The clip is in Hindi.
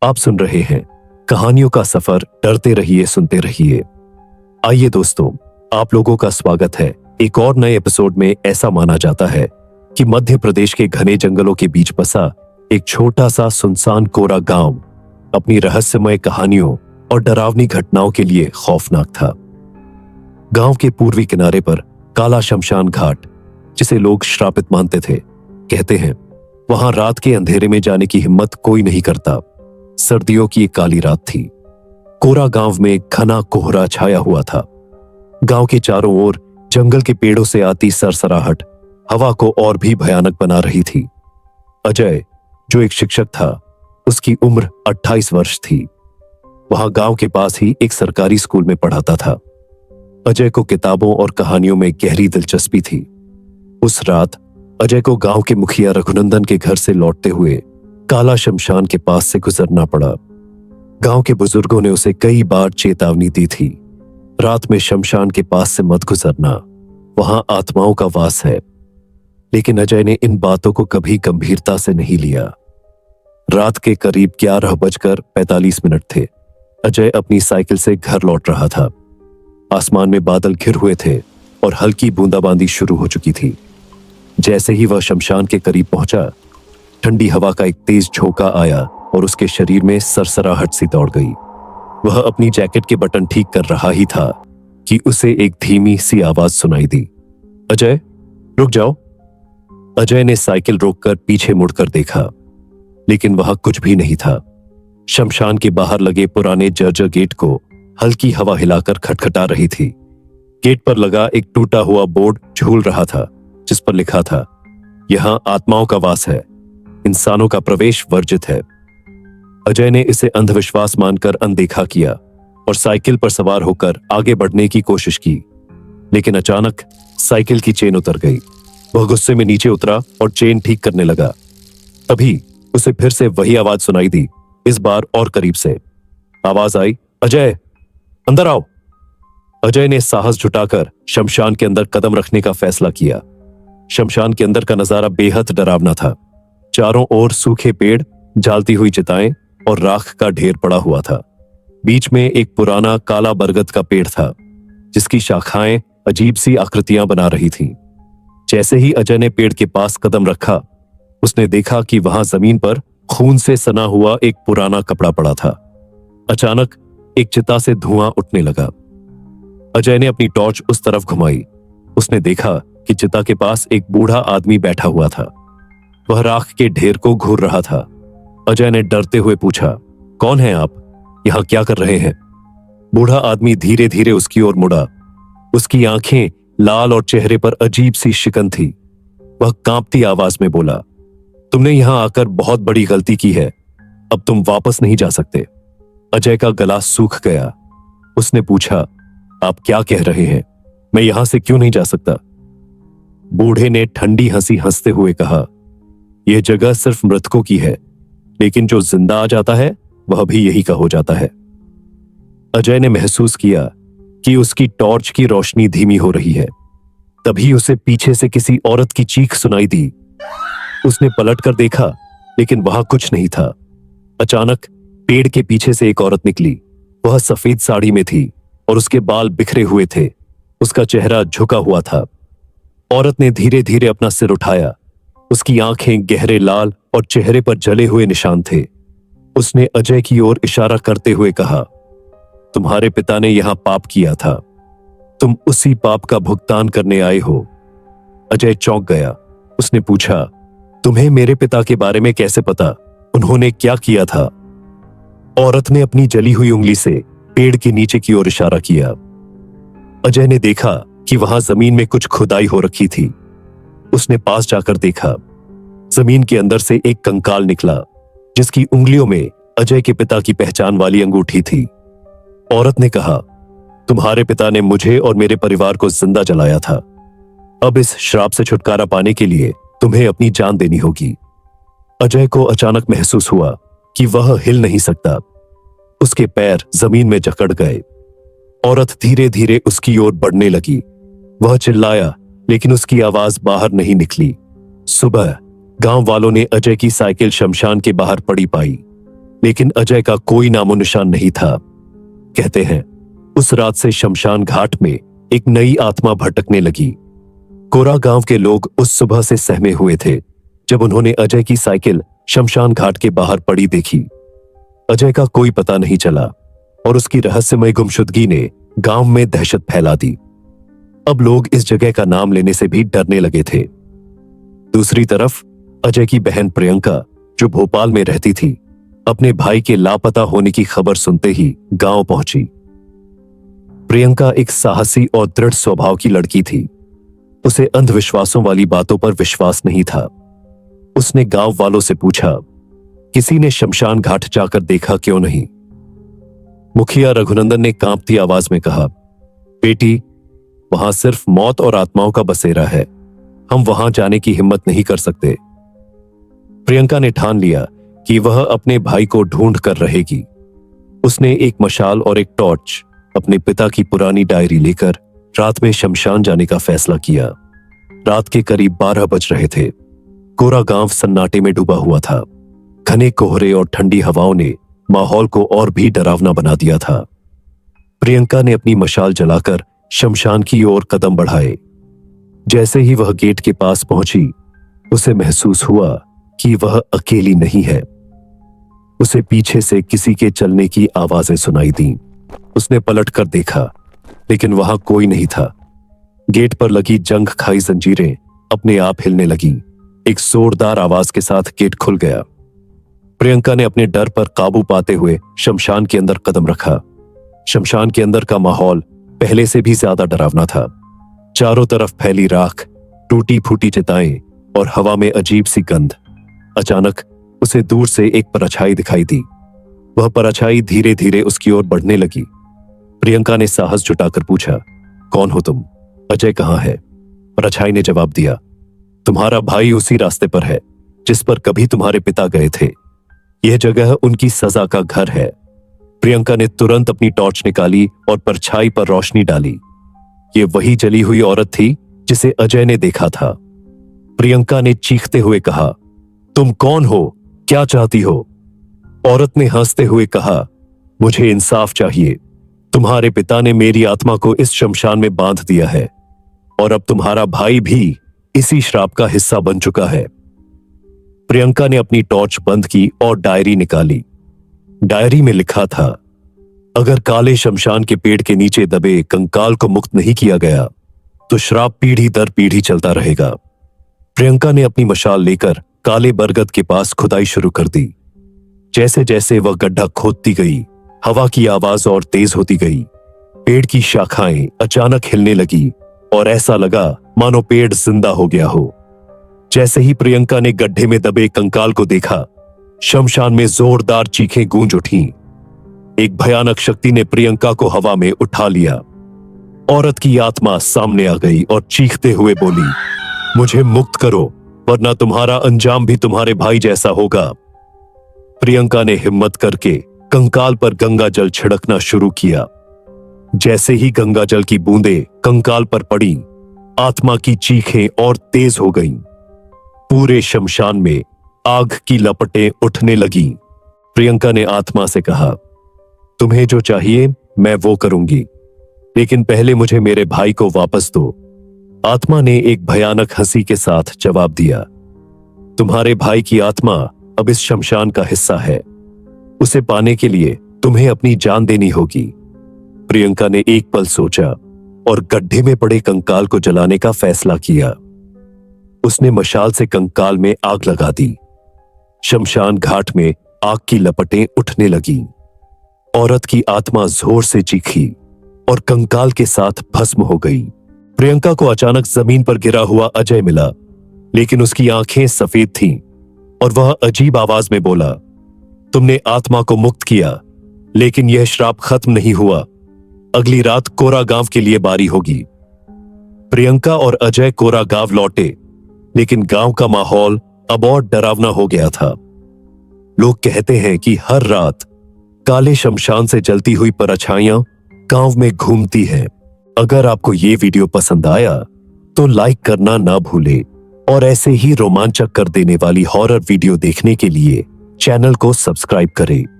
आप सुन रहे हैं कहानियों का सफर। डरते रहिए, सुनते रहिए। आइए दोस्तों, आप लोगों का स्वागत है एक और नए एपिसोड में। ऐसा माना जाता है कि मध्य प्रदेश के घने जंगलों के बीच बसा एक छोटा सा सुनसान कोरा गांव अपनी रहस्यमय कहानियों और डरावनी घटनाओं के लिए खौफनाक था। गांव के पूर्वी किनारे पर काला शमशान घाट, जिसे लोग श्रापित मानते थे, कहते हैं वहां रात के अंधेरे में जाने की हिम्मत कोई नहीं करता। सर्दियों की एक काली रात थी। कोरा गांव में घना कोहरा छाया हुआ था। गांव के चारों ओर जंगल के पेड़ों से आती सरसराहट हवा को और भी भयानक बना रही थी। अजय, जो एक शिक्षक था, उसकी उम्र 28 वर्ष थी। वहां गांव के पास ही एक सरकारी स्कूल में पढ़ाता था। अजय को किताबों और कहानियों में गहरी दिलचस्पी थी। उस रात अजय को गांव के मुखिया रघुनंदन के घर से लौटते हुए काला शमशान के पास से गुजरना पड़ा। गांव के बुजुर्गों ने उसे कई बार चेतावनी दी थी, रात में शमशान के पास से मत गुजरना, वहां आत्माओं का वास है। लेकिन अजय ने इन बातों को कभी गंभीरता से नहीं लिया। रात के करीब 11:45 थे। अजय अपनी साइकिल से घर लौट रहा था। आसमान में बादल घिर हुए थे और हल्की बूंदाबांदी शुरू हो चुकी थी। जैसे ही वह शमशान के करीब पहुंचा, ठंडी हवा का एक तेज झोंका आया और उसके शरीर में सरसराहट सी दौड़ गई। वह अपनी जैकेट के बटन ठीक कर रहा ही था कि उसे एक धीमी सी आवाज सुनाई दी। अजय, रुक जाओ। अजय ने साइकिल रोककर पीछे मुड़कर देखा, लेकिन वहां कुछ भी नहीं था। शमशान के बाहर लगे पुराने जर्जर गेट को हल्की हवा हिलाकर खटखटा रही थी। गेट पर लगा एक टूटा हुआ बोर्ड झूल रहा था, जिस पर लिखा था, यहां आत्माओं का वास है, इंसानों का प्रवेश वर्जित है। अजय ने इसे अंधविश्वास मानकर अनदेखा किया और साइकिल पर सवार होकर आगे बढ़ने की कोशिश की। लेकिन अचानक साइकिल की चेन उतर गई। वह गुस्से में नीचे उतरा और चेन ठीक करने लगा। तभी उसे फिर से वही आवाज सुनाई दी, इस बार और करीब से। आवाज आई, अजय, अंदर आओ। अजय ने साहस जुटाकर शमशान के अंदर कदम रखने का फैसला किया। शमशान के अंदर का नजारा बेहद डरावना था। चारों ओर सूखे पेड़, जलती हुई चिताएं और राख का ढेर पड़ा हुआ था। बीच में एक पुराना काला बरगद का पेड़ था, जिसकी शाखाएं अजीब सी आकृतियां बना रही थीं। जैसे ही अजय ने पेड़ के पास कदम रखा, उसने देखा कि वहां जमीन पर खून से सना हुआ एक पुराना कपड़ा पड़ा था। अचानक एक चिता से धुआं उठने लगा। अजय ने अपनी टॉर्च उस तरफ घुमाई। उसने देखा कि चिता के पास एक बूढ़ा आदमी बैठा हुआ था। वह राख के ढेर को घूर रहा था। अजय ने डरते हुए पूछा, कौन है आप? यहां क्या कर रहे हैं? बूढ़ा आदमी धीरे धीरे उसकी ओर मुड़ा। उसकी आंखें लाल और चेहरे पर अजीब सी शिकन थी। वह कांपती आवाज में बोला, तुमने यहां आकर बहुत बड़ी गलती की है। अब तुम वापस नहीं जा सकते। अजय का गला सूख गया। उसने पूछा, आप क्या कह रहे हैं? मैं यहां से क्यों नहीं जा सकता? बूढ़े ने ठंडी हंसी हंसते हुए कहा, यह जगह सिर्फ मृतकों की है, लेकिन जो जिंदा आ जाता है वह भी यही का हो जाता है। अजय ने महसूस किया कि उसकी टॉर्च की रोशनी धीमी हो रही है। तभी उसे पीछे से किसी औरत की चीख सुनाई दी। उसने पलटकर देखा, लेकिन वहां कुछ नहीं था। अचानक पेड़ के पीछे से एक औरत निकली। वह सफेद साड़ी में थी और उसके बाल बिखरे हुए थे। उसका चेहरा झुका हुआ था। औरत ने धीरे धीरे अपना सिर उठाया। उसकी आंखें गहरे लाल और चेहरे पर जले हुए निशान थे। उसने अजय की ओर इशारा करते हुए कहा, तुम्हारे पिता ने यहां पाप किया था। तुम उसी पाप का भुगतान करने आए हो। अजय चौंक गया। उसने पूछा, तुम्हें मेरे पिता के बारे में कैसे पता? उन्होंने क्या किया था? औरत ने अपनी जली हुई उंगली से पेड़ के नीचे की ओर इशारा किया। अजय ने देखा कि वहां जमीन में कुछ खुदाई हो रखी थी। उसने पास जाकर देखा। जमीन के अंदर से एक कंकाल निकला, जिसकी उंगलियों में अजय के पिता की पहचान वाली अंगूठी थी। औरत ने कहा, तुम्हारे पिता ने मुझे और मेरे परिवार को जिंदा जलाया था। अब इस श्राप से छुटकारा पाने के लिए तुम्हें अपनी जान देनी होगी। अजय को अचानक महसूस हुआ कि वह हिल नहीं सकता। उसके पैर जमीन में जकड़ गए। औरत धीरे धीरे उसकी ओर बढ़ने लगी। वह चिल्लाया, लेकिन उसकी आवाज बाहर नहीं निकली। सुबह गांव वालों ने अजय की साइकिल शमशान के बाहर पड़ी पाई। लेकिन अजय का कोई नामो निशान नहीं था। कहते हैं उस रात से शमशान घाट में एक नई आत्मा भटकने लगी। कोरा गांव के लोग उस सुबह से सहमे हुए थे जब उन्होंने अजय की साइकिल शमशान घाट के बाहर पड़ी देखी। अजय का कोई पता नहीं चला और उसकी रहस्यमय गुमशुदगी ने गांव में दहशत फैला दी। अब लोग इस जगह का नाम लेने से भी डरने लगे थे। दूसरी तरफ अजय की बहन प्रियंका, जो भोपाल में रहती थी, अपने भाई के लापता होने की खबर सुनते ही गांव पहुंची। प्रियंका एक साहसी और दृढ़ स्वभाव की लड़की थी। उसे अंधविश्वासों वाली बातों पर विश्वास नहीं था। उसने गांव वालों से पूछा, किसी ने शमशान घाट जाकर देखा क्यों नहीं? मुखिया रघुनंदन ने कांपती आवाज में कहा, बेटी, वहां सिर्फ मौत और आत्माओं का बसेरा है। हम वहां जाने की हिम्मत नहीं कर सकते। प्रियंका ने ठान लिया कि वह अपने भाई को ढूंढ कर रहेगी। उसने एक मशाल और एक टॉर्च, अपने पिता की पुरानी डायरी लेकर रात में शमशान जाने का फैसला किया। रात के करीब 12 बज रहे थे। कोरा गांव सन्नाटे में डूबा हुआ था। घने कोहरे और ठंडी हवाओं ने माहौल को और भी डरावना बना दिया था। प्रियंका ने अपनी मशाल जलाकर शमशान की ओर कदम बढ़ाए। जैसे ही वह गेट के पास पहुंची, उसे महसूस हुआ कि वह अकेली नहीं है। उसे पीछे से किसी के चलने की आवाजें सुनाई दी। उसने पलटकर देखा, लेकिन वहां कोई नहीं था। गेट पर लगी जंग खाई जंजीरें अपने आप हिलने लगी। एक जोरदार आवाज के साथ गेट खुल गया। प्रियंका ने अपने डर पर काबू पाते हुए शमशान के अंदर कदम रखा। शमशान के अंदर का माहौल पहले से भी ज्यादा डरावना था। चारों तरफ फैली राख, टूटी फूटी चिताएं और हवा में अजीब सी गंध। अचानक उसे दूर से एक परछाई दिखाई दी। वह परछाई धीरे धीरे उसकी ओर बढ़ने लगी। प्रियंका ने साहस जुटाकर पूछा, कौन हो तुम? अजय कहाँ है? परछाई ने जवाब दिया, तुम्हारा भाई उसी रास्ते पर है जिस पर कभी तुम्हारे पिता गए थे। यह जगह उनकी सजा का घर है। प्रियंका ने तुरंत अपनी टॉर्च निकाली और परछाई पर रोशनी डाली। यह वही जली हुई औरत थी जिसे अजय ने देखा था। प्रियंका ने चीखते हुए कहा, तुम कौन हो? क्या चाहती हो? औरत ने हंसते हुए कहा, मुझे इंसाफ चाहिए। तुम्हारे पिता ने मेरी आत्मा को इस शमशान में बांध दिया है और अब तुम्हारा भाई भी इसी श्राप का हिस्सा बन चुका है। प्रियंका ने अपनी टॉर्च बंद की और डायरी निकाली। डायरी में लिखा था, अगर काले शमशान के पेड़ के नीचे दबे कंकाल को मुक्त नहीं किया गया तो श्राप पीढ़ी दर पीढ़ी चलता रहेगा। प्रियंका ने अपनी मशाल लेकर काले बरगद के पास खुदाई शुरू कर दी। जैसे जैसे वह गड्ढा खोदती गई, हवा की आवाज और तेज होती गई। पेड़ की शाखाएं अचानक हिलने लगी और ऐसा लगा मानो पेड़ जिंदा हो गया हो। जैसे ही प्रियंका ने गड्ढे में दबे कंकाल को देखा, शमशान में जोरदार चीखें गूंज उठीं। एक भयानक शक्ति ने प्रियंका को हवा में उठा लिया। औरत की आत्मा सामने आ गई और चीखते हुए बोली, मुझे मुक्त करो वरना तुम्हारा अंजाम भी तुम्हारे भाई जैसा होगा। प्रियंका ने हिम्मत करके कंकाल पर गंगा जल छिड़कना शुरू किया। जैसे ही गंगा जल की बूंदें कंकाल पर पड़ी, आत्मा की चीखें और तेज हो गईं। पूरे शमशान में आग की लपटें उठने लगी। प्रियंका ने आत्मा से कहा, तुम्हें जो चाहिए मैं वो करूंगी, लेकिन पहले मुझे मेरे भाई को वापस दो। आत्मा ने एक भयानक हंसी के साथ जवाब दिया, तुम्हारे भाई की आत्मा अब इस शमशान का हिस्सा है। उसे पाने के लिए तुम्हें अपनी जान देनी होगी। प्रियंका ने एक पल सोचा और गड्ढे में पड़े कंकाल को जलाने का फैसला किया। उसने मशाल से कंकाल में आग लगा दी। शमशान घाट में आग की लपटें उठने लगीं। औरत की आत्मा जोर से चीखी और कंकाल के साथ भस्म हो गई। प्रियंका को अचानक जमीन पर गिरा हुआ अजय मिला, लेकिन उसकी आंखें सफेद थीं और वह अजीब आवाज में बोला, तुमने आत्मा को मुक्त किया, लेकिन यह श्राप खत्म नहीं हुआ। अगली रात कोरा गांव के लिए बारी होगी। प्रियंका और अजय कोरा गांव लौटे, लेकिन गांव का माहौल अब और डरावना हो गया था। लोग कहते हैं कि हर रात काले शमशान से जलती हुई परछाइयां गांव में घूमती हैं। अगर आपको ये वीडियो पसंद आया तो लाइक करना ना भूले और ऐसे ही रोमांचक कर देने वाली हॉरर वीडियो देखने के लिए चैनल को सब्सक्राइब करें